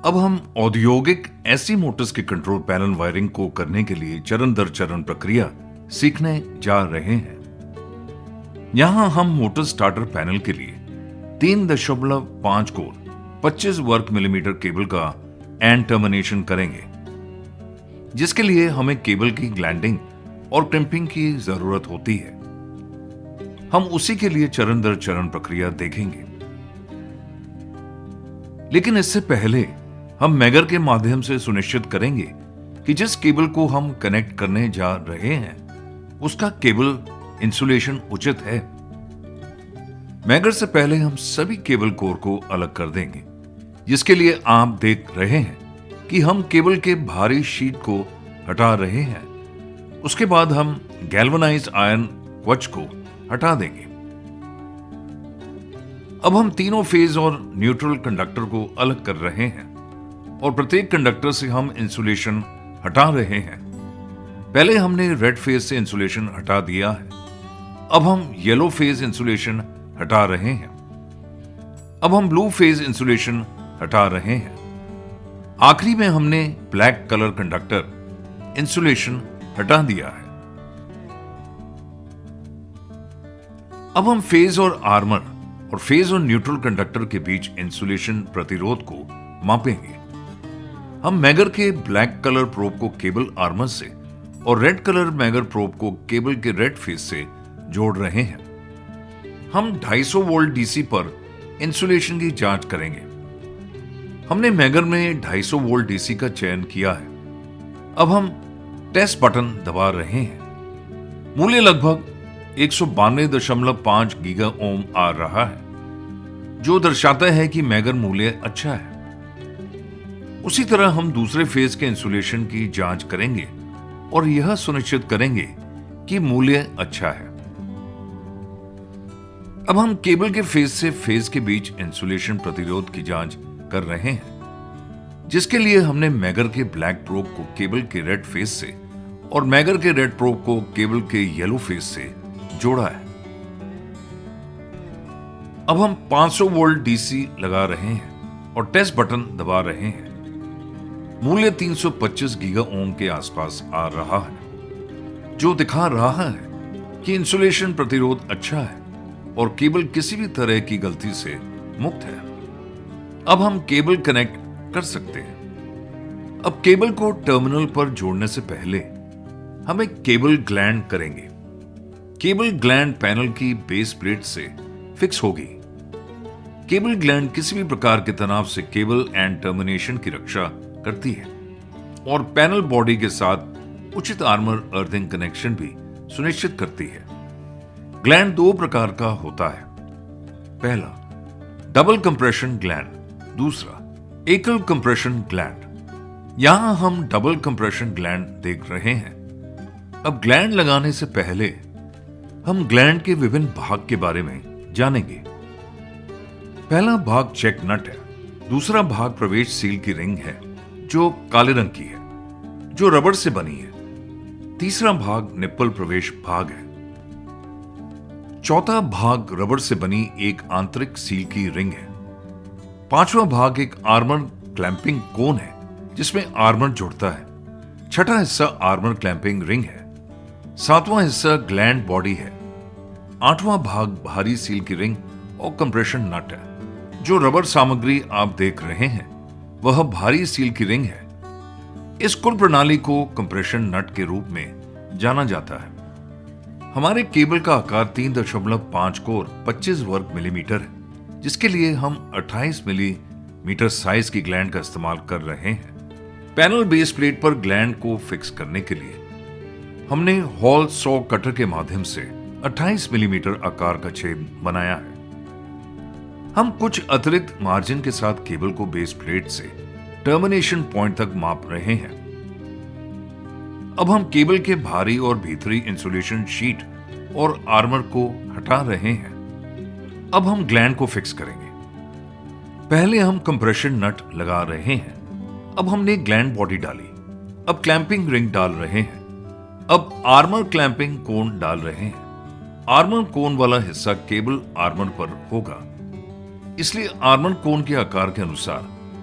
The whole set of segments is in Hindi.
अब हम औद्योगिक एसी मोटर्स के कंट्रोल पैनल वायरिंग को करने के लिए चरण दर चरण प्रक्रिया सीखने जा रहे हैं। यहां हम मोटर स्टार्टर पैनल के लिए 3.5 कोर 25 वर्ग मिलीमीटर केबल का एंड टर्मिनेशन करेंगे, जिसके लिए हमें केबल की ग्लैंडिंग और क्रिम्पिंग की जरूरत होती है। हम उसी के लिए चरण दर चरण प्रक्रिया देखेंगे, लेकिन इससे पहले हम मैगर के माध्यम से सुनिश्चित करेंगे कि जिस केबल को हम कनेक्ट करने जा रहे हैं उसका केबल इंसुलेशन उचित है। मैगर से पहले हम सभी केबल कोर को अलग कर देंगे, जिसके लिए आप देख रहे हैं कि हम केबल के भारी शीट को हटा रहे हैं। उसके बाद हम गैल्वेनाइज्ड आयरन कवच को हटा देंगे। अब हम तीनों फेज और न्यूट्रल कंडक्टर को अलग कर रहे हैं और प्रत्येक कंडक्टर से हम इंसुलेशन हटा रहे हैं। पहले हमने रेड फेज से इंसुलेशन हटा दिया है, अब हम येलो फेज इंसुलेशन हटा रहे हैं। अब हम ब्लू फेज इंसुलेशन हटा रहे हैं। आखिरी में हमने ब्लैक कलर कंडक्टर इंसुलेशन हटा दिया है। अब हम फेज और आर्मर और फेज और न्यूट्रल कंडक्टर के बीच इंसुलेशन प्रतिरोध को मापेंगे। हम मैगर के ब्लैक कलर प्रोब को केबल आर्मर से और रेड कलर मैगर प्रोब को केबल के रेड फेज से जोड़ रहे हैं। हम 250 वोल्ट डीसी पर इंसुलेशन की जांच करेंगे। हमने मैगर में 250 वोल्ट डीसी का चयन किया है। अब हम टेस्ट बटन दबा रहे हैं। मूल्य लगभग 192.5 गीगा ओम आ रहा है, जो दर्शाता है कि मैगर मूल्य अच्छा है। उसी तरह हम दूसरे फेज के इंसुलेशन की जांच करेंगे और यह सुनिश्चित करेंगे कि मूल्य अच्छा है। अब हम केबल के फेज से फेज के बीच इंसुलेशन प्रतिरोध की जांच कर रहे हैं, जिसके लिए हमने मैगर के ब्लैक प्रोब को केबल के रेड फेज से और मैगर के रेड प्रोब को केबल के येलो फेज से जोड़ा है। अब हम 500 वोल्ट डीसी लगा रहे हैं और टेस्ट बटन दबा रहे हैं। मूल्य 325 गीगा ओम के आसपास आ रहा है, जो दिखा रहा है कि इंसुलेशन प्रतिरोध अच्छा है और केबल किसी भी तरह की गलती से मुक्त है। अब हम केबल कनेक्ट कर सकते हैं। अब केबल को टर्मिनल पर जोड़ने से पहले हम एक केबल ग्लैंड करेंगे। केबल ग्लैंड पैनल की बेस प्लेट से फिक्स होगी। केबल ग्लैंड किसी भी प्रकार के तनाव से केबल एंड टर्मिनेशन की रक्षा करती है और पैनल बॉडी के साथ उचित आर्मर अर्थिंग कनेक्शन भी सुनिश्चित करती है। ग्लैंड दो प्रकार का होता है। पहला डबल कंप्रेशन ग्लैंड, दूसरा एकल कंप्रेशन ग्लैंड। यहां हम डबल कंप्रेशन ग्लैंड देख रहे हैं। अब ग्लैंड लगाने से पहले हम ग्लैंड के विभिन्न भाग के बारे में जानेंगे। पहला भाग चेक नट है। दूसरा भाग प्रवेश सील की रिंग है, जो काले रंग की है, जो रबड़ से बनी है। तीसरा भाग निप्पल प्रवेश भाग है। चौथा भाग रबड़ से बनी एक आंतरिक सील की रिंग है। पांचवा भाग एक आर्मर क्लैंपिंग कोन है, जिसमें आर्मर जुड़ता है। छठा हिस्सा आर्मर क्लैंपिंग रिंग है। सातवां हिस्सा ग्लैंड बॉडी है। आठवां भाग भारी सील की रिंग और कंप्रेशन नट है। जो रबर सामग्री आप देख रहे हैं वह भारी सील की रिंग है। इस कुल प्रणाली को कंप्रेशन नट के रूप में जाना जाता है। हमारे केबल का आकार 3.5 कोर 25 वर्ग मिलीमीटर है, जिसके लिए हम 28 मिलीमीटर साइज की ग्लैंड का इस्तेमाल कर रहे हैं। पैनल बेस प्लेट पर ग्लैंड को फिक्स करने के लिए हमने हॉल सॉ कटर के माध्यम से 28 मिलीमीटर आकार का छेद बनाया है। हम कुछ अतिरिक्त मार्जिन के साथ केबल को बेस प्लेट से टर्मिनेशन पॉइंट तक माप रहे हैं। अब हम केबल के भारी और भीतरी इंसुलेशन शीट और आर्मर को हटा रहे हैं। अब हम ग्लैंड को फिक्स करेंगे। पहले हम कंप्रेशन नट लगा रहे हैं। अब हमने ग्लैंड बॉडी डाली। अब क्लैंपिंग रिंग डाल रहे हैं। अब आर्मर क्लैंपिंग कोन डाल रहे हैं। आर्मर कोन वाला हिस्सा केबल आर्मर पर होगा, इसलिए आर्मर कोन के आकार के अनुसार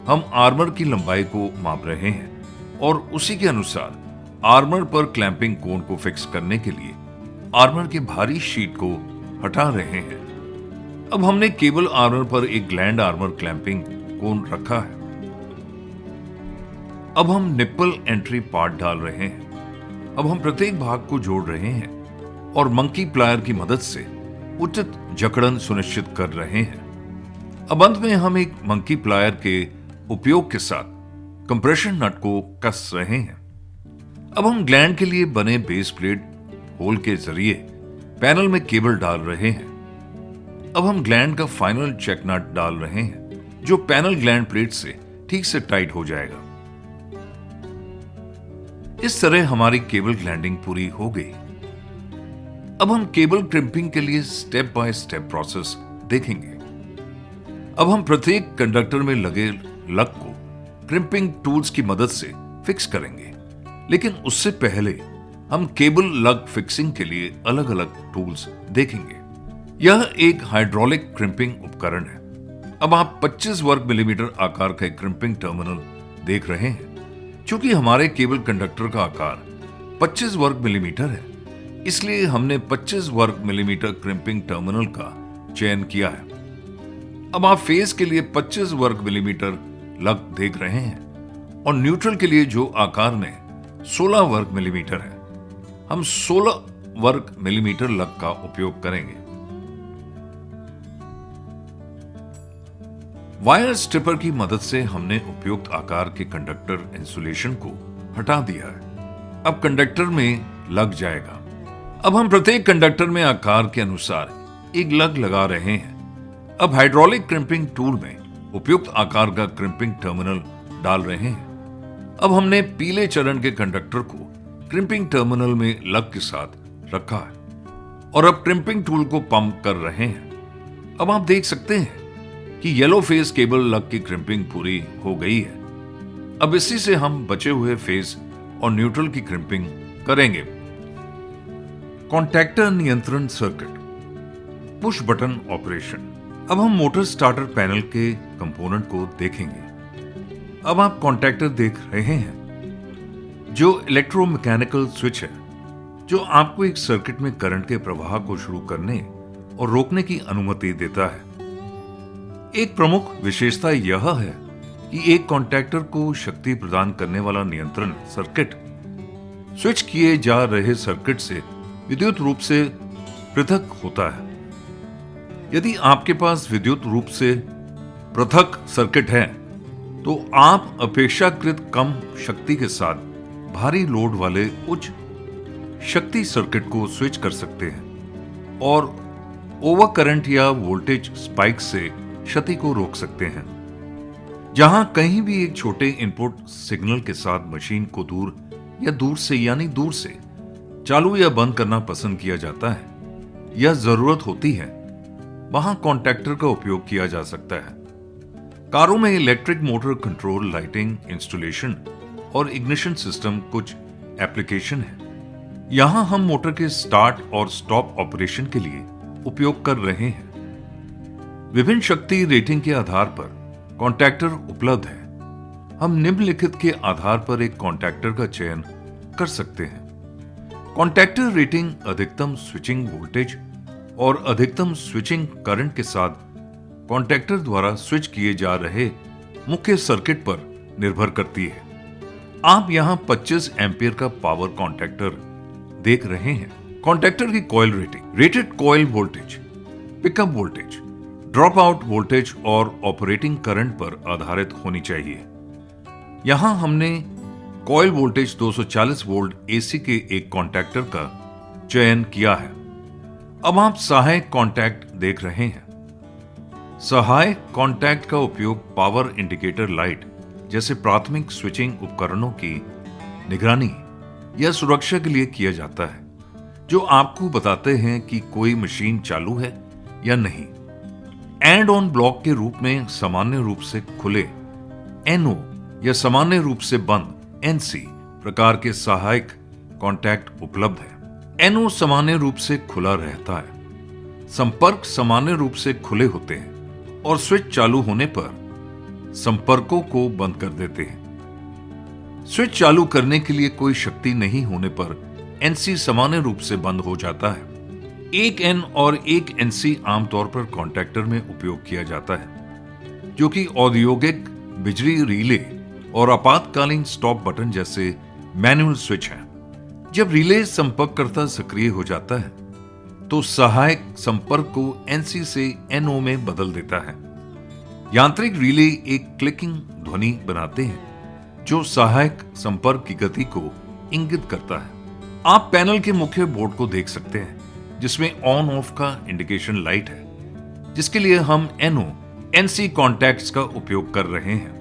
हम आर्मर की लंबाई को माप रहे हैं और उसी के अनुसार आर्मर पर क्लैंपिंग कोन को फिक्स करने के लिए आर्मर के भारी शीट को हटा रहे हैं। अब हमने केबल आर्मर पर एक ग्लैंड आर्मर क्लैंपिंग कोन रखा है। अब हम निप्पल एंट्री पार्ट डाल रहे हैं। अब हम प्रत्येक भाग को जोड़ रहे हैं और मंकी प्लायर की मदद से उचित जकड़न सुनिश्चित कर रहे हैं। अब अंत में हम एक मंकी प्लायर के उपयोग के साथ कंप्रेशन नट को कस रहे हैं। अब हम ग्लैंड के लिए बने बेस प्लेट होल के जरिए पैनल में केबल डाल रहे हैं। अब हम ग्लैंड का फाइनल चेक नट डाल रहे हैं, जो पैनल ग्लैंड प्लेट से ठीक से टाइट हो जाएगा। इस तरह हमारी केबल ग्लैंडिंग पूरी हो गई। अब हम केबल क्रिम्पिंग के लिए स्टेप बाय स्टेप प्रोसेस देखेंगे। अब हम प्रत्येक कंडक्टर में लगे लग को क्रिम्पिंग टूल्स की मदद से फिक्स करेंगे, लेकिन उससे पहले हम केबल लग फिक्सिंग के लिए अलग अलग टूल्स देखेंगे। यह एक हाइड्रोलिक क्रिम्पिंग उपकरण है। अब आप 25 वर्ग मिलीमीटर आकार का एक क्रिम्पिंग टर्मिनल देख रहे हैं। चूंकि हमारे केबल कंडक्टर का आकार 25 वर्ग मिलीमीटर है, इसलिए हमने 25 वर्ग मिलीमीटर क्रिम्पिंग टर्मिनल का चयन किया है। अब आप फेस के लिए 25 वर्ग मिलीमीटर लग देख रहे हैं और न्यूट्रल के लिए जो आकार में 16 वर्ग मिलीमीटर है, हम 16 वर्ग मिलीमीटर लग का उपयोग करेंगे। वायर स्ट्रिपर की मदद से हमने उपयुक्त आकार के कंडक्टर इंसुलेशन को हटा दिया है। अब कंडक्टर में लग जाएगा। अब हम प्रत्येक कंडक्टर में आकार के अनुसार एक लग लगा रहे हैं। अब हाइड्रोलिक क्रिम्पिंग टूल में उपयुक्त आकार का क्रिम्पिंग टर्मिनल डाल रहे हैं। अब हमने पीले चरण के कंडक्टर को क्रिम्पिंग टर्मिनल में लग के साथ रखा है और अब क्रिम्पिंग टूल को पंप कर रहे हैं। अब आप देख सकते हैं कि येलो फेस केबल लग की क्रिम्पिंग पूरी हो गई है। अब इसी से हम बचे हुए फेस और न्यूट्रल की क्रिम्पिंग करेंगे। कॉन्टैक्टर नियंत्रण सर्किट, पुश बटन ऑपरेशन। अब हम मोटर स्टार्टर पैनल के कंपोनेंट को देखेंगे। अब आप कॉन्टैक्टर देख रहे हैं, जो इलेक्ट्रोमैकेनिकल स्विच है, जो आपको एक सर्किट में करंट के प्रवाह को शुरू करने और रोकने की अनुमति देता है। एक प्रमुख विशेषता यह है कि एक कॉन्टैक्टर को शक्ति प्रदान करने वाला नियंत्रण सर्किट स्विच किए जा रहे सर्किट से विद्युत रूप से पृथक होता है। यदि आपके पास विद्युत रूप से पृथक सर्किट है, तो आप अपेक्षाकृत कम शक्ति के साथ भारी लोड वाले उच्च शक्ति सर्किट को स्विच कर सकते हैं और ओवर करंट या वोल्टेज स्पाइक से क्षति को रोक सकते हैं। जहां कहीं भी एक छोटे इनपुट सिग्नल के साथ मशीन को दूर या दूर से यानी दूर से चालू या बंद करना पसंद किया जाता है या जरूरत होती है, वहां कॉन्टैक्टर का उपयोग किया जा सकता है। कारों में electric motor control, lighting, installation और इग्निशन सिस्टम कुछ एप्लीकेशन है। यहां हम मोटर के स्टार्ट और स्टॉप ऑपरेशन के लिए उपयोग कर रहे हैं। विभिन्न शक्ति रेटिंग के आधार पर कॉन्टैक्टर उपलब्ध है। हम निम्नलिखित के आधार पर एक कॉन्टैक्टर का चयन कर सकते हैं। कॉन्टैक्टर रेटिंग अधिकतम स्विचिंग वोल्टेज और अधिकतम स्विचिंग करंट के साथ कॉन्टैक्टर द्वारा स्विच किए जा रहे मुख्य सर्किट पर निर्भर करती है। आप यहां 25 एम्पीयर का पावर कॉन्टैक्टर देख रहे हैं। कॉन्टैक्टर की coil rating, rated coil voltage, pickup voltage, drop out voltage और ऑपरेटिंग करंट पर आधारित होनी चाहिए। यहां हमने कॉइल वोल्टेज 240 वोल्ट एसी के एक कॉन्टैक्टर का चयन किया है। अब आप सहायक कॉन्टैक्ट देख रहे हैं। सहायक कॉन्टैक्ट का उपयोग पावर इंडिकेटर लाइट जैसे प्राथमिक स्विचिंग उपकरणों की निगरानी या सुरक्षा के लिए किया जाता है, जो आपको बताते हैं कि कोई मशीन चालू है या नहीं। एंड ऑन ब्लॉक के रूप में सामान्य रूप से खुले एनओ या सामान्य रूप से बंद एनसी प्रकार के सहायक कॉन्टैक्ट उपलब्ध है। एनओ सामान्य रूप से खुला रहता है, संपर्क सामान्य रूप से खुले होते हैं और स्विच चालू होने पर संपर्कों को बंद कर देते हैं। स्विच चालू करने के लिए कोई शक्ति नहीं होने पर एनसी सामान्य रूप से बंद हो जाता है। एक एन और एक एनसी आमतौर पर कॉन्टैक्टर में उपयोग किया जाता है, जो कि औद्योगिक, बिजली रिले और आपातकालीन स्टॉप बटन जैसे मैनुअल स्विच है। जब रिले संपर्ककर्ता सक्रिय हो जाता है तो सहायक संपर्क को एनसी से एनओ में बदल देता है। यांत्रिक रिले एक क्लिकिंग ध्वनि बनाते हैं जो सहायक संपर्क की गति को इंगित करता है। आप पैनल के मुख्य बोर्ड को देख सकते हैं जिसमें ऑन ऑफ का इंडिकेशन लाइट है, जिसके लिए हम एनओ एनसी कॉन्टैक्ट्स का उपयोग कर रहे हैं।